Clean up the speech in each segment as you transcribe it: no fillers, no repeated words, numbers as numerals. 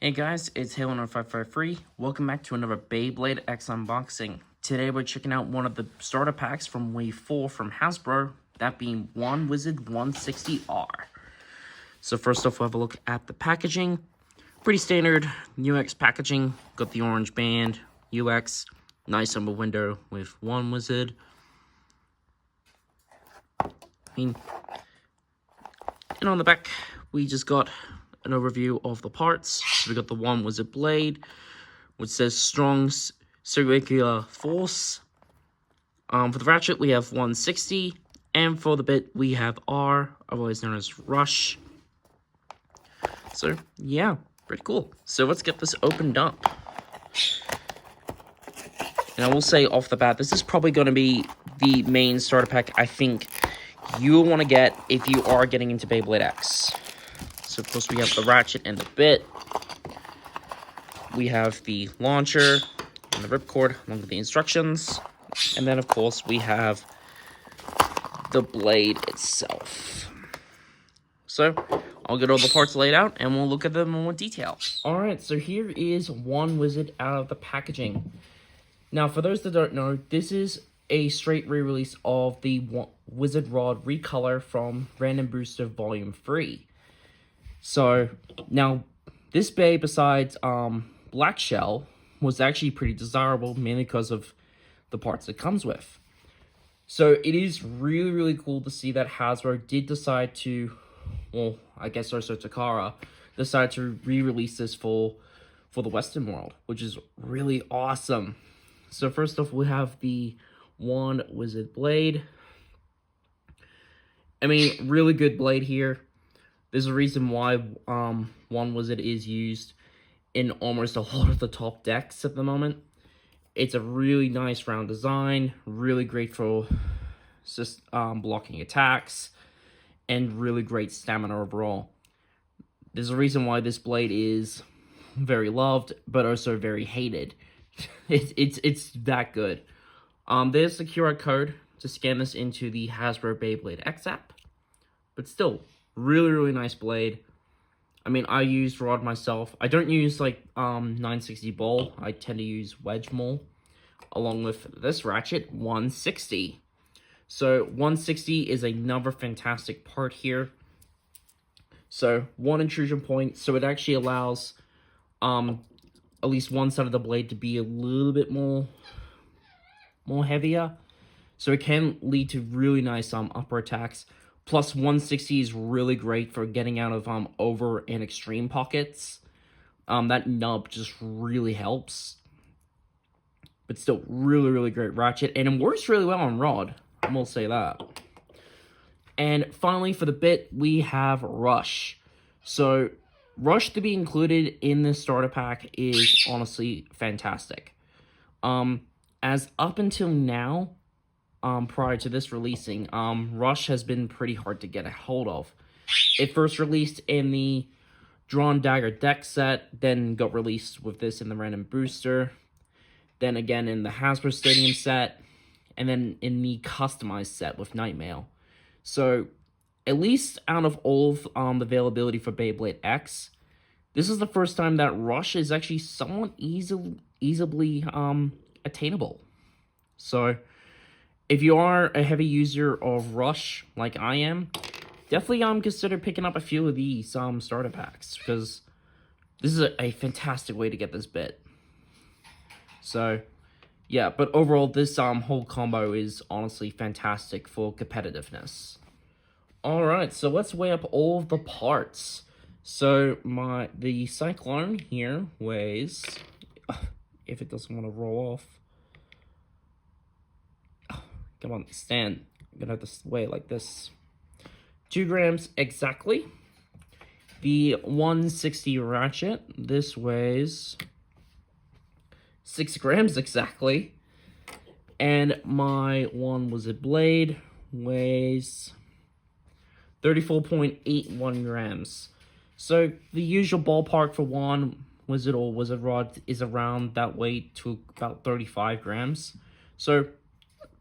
Hey guys, it's Halo553. Welcome back to another Beyblade X unboxing. Today we're checking out one of the starter packs from Wave 4 from Hasbro, that being One Wizard 160R. So first off, we'll have a look at the packaging. Pretty standard UX packaging. Got the orange band, UX, nice number window with One Wizard. And on the back, we just got an overview of the parts. So we got the One Wizard blade, which says strong circular force. For the ratchet, we have 160, and for the bit, we have R, otherwise known as Rush. So yeah, pretty cool. So let's get this opened up. And I will say off the bat, this is probably going to be the main starter pack I think you'll want to get if you are getting into Beyblade X. So of course we have the ratchet and the bit. We have the launcher and the ripcord along with the instructions. And then of course we have the blade itself. So I'll get all the parts laid out and we'll look at them in more detail. Alright, so here is One Wizard out of the packaging. Now for those that don't know, this is a straight re-release of the Wizard Rod recolor from Random Booster Volume 3. So, now, this bay, besides Black Shell, was actually pretty desirable, mainly because of the parts it comes with. So, it is really, really cool to see that Hasbro did decide to, well, I guess also Takara, decided to re-release this for the Western world, which is really awesome. So, first off, we have the One Wizard blade. I mean, really good blade here. There's a reason why One Wizard is used in almost a lot of the top decks at the moment. It's a really nice round design, really great for blocking attacks, and really great stamina overall. There's a reason why this blade is very loved, but also very hated. It's that good. There's the QR code to scan this into the Hasbro Beyblade X app, but still, really, really nice blade. I mean, I use rod myself. I don't use, like, 960 ball. I tend to use wedge more, along with this ratchet, 160. So, 160 is another fantastic part here. So, one intrusion point. So, it actually allows, at least one side of the blade to be a little bit more heavier. So, it can lead to really nice, upper attacks. Plus, 160 is really great for getting out of over and extreme pockets. That nub just really helps. But still, really, really great ratchet. And it works really well on rod. I will say that. And finally, for the bit, we have Rush. So, Rush to be included in this starter pack is honestly fantastic. As up until now, prior to this releasing, Rush has been pretty hard to get a hold of. It first released in the Drawn Dagger deck set, then got released with this in the Random Booster, then again in the Hasbro Stadium set, and then in the customized set with Nightmail. So, at least out of all of the availability for Beyblade X, this is the first time that Rush is actually somewhat easily attainable. So, if you are a heavy user of Rush, like I am, definitely consider picking up a few of these starter packs, because this is a fantastic way to get this bit. So, yeah, but overall, this whole combo is honestly fantastic for competitiveness. Alright, so let's weigh up all of the parts. So, the Cyclone here weighs, if it doesn't want to roll off, come on, stand. I'm gonna have to weigh it like this. 2 grams exactly. The 160 ratchet, this weighs 6 grams exactly. And my One Wizard blade weighs 34.81 grams. So the usual ballpark for One Wizard or Wizard Rod is around that weight to about 35 grams. So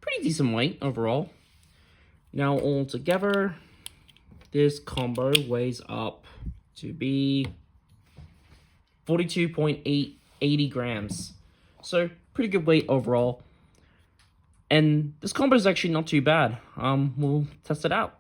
pretty decent weight overall. Now all together, this combo weighs up to be 42.880 grams. So pretty good weight overall. And this combo is actually not too bad. We'll test it out.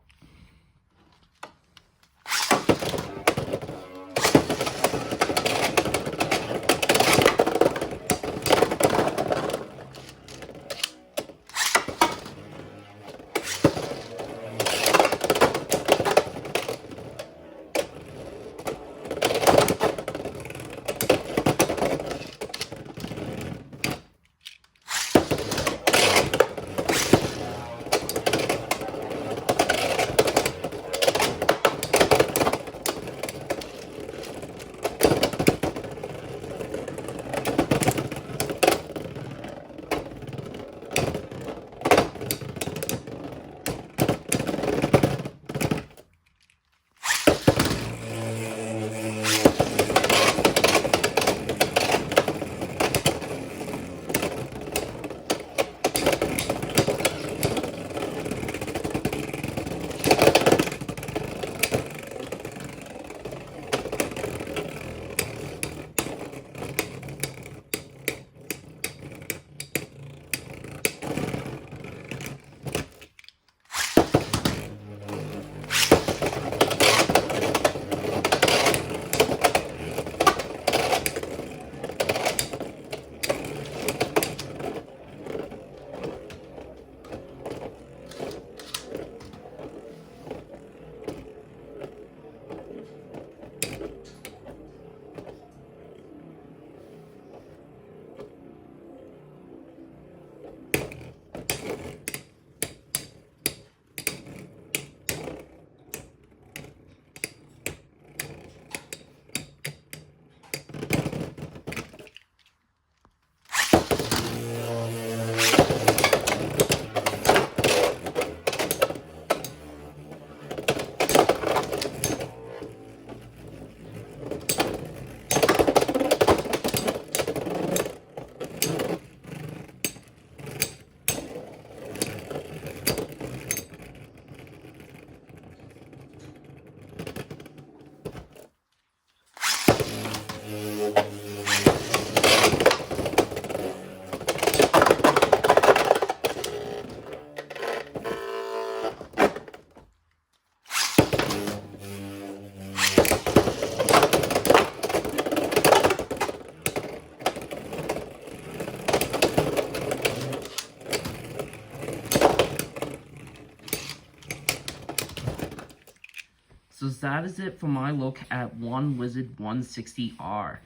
So that is it for my look at One Wizard 160R.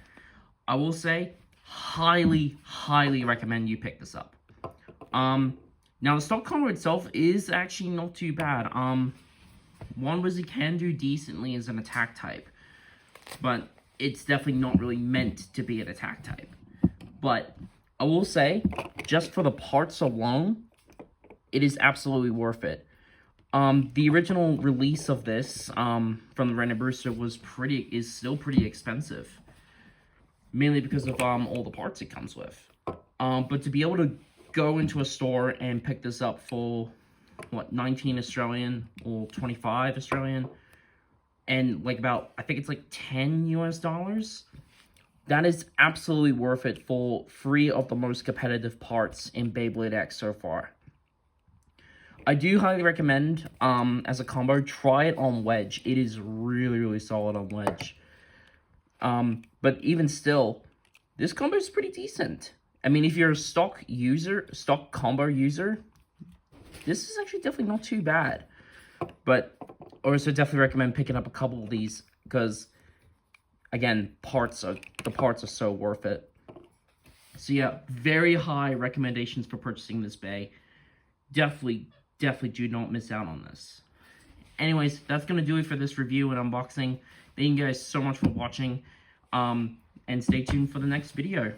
I will say, highly recommend you pick this up. Now the stock combo itself is actually not too bad. One Wizard can do decently as an attack type, but it's definitely not really meant to be an attack type. But I will say, just for the parts alone, it is absolutely worth it. The original release of this, from the Random Brewster is still pretty expensive. Mainly because of, all the parts it comes with. But to be able to go into a store and pick this up for, what, 19 Australian or 25 Australian, and like about, I think it's like 10 US dollars, that is absolutely worth it for 3 of the most competitive parts in Beyblade X so far. I do highly recommend, as a combo, try it on Wedge. It is really solid on Wedge. But even still, this combo is pretty decent. I mean, if you're a stock combo user, this is actually definitely not too bad. But I also definitely recommend picking up a couple of these because, again, the parts are so worth it. So yeah, very high recommendations for purchasing this bay. Definitely do not miss out on this. Anyways, that's going to do it for this review and unboxing. Thank you guys so much for watching, and stay tuned for the next video.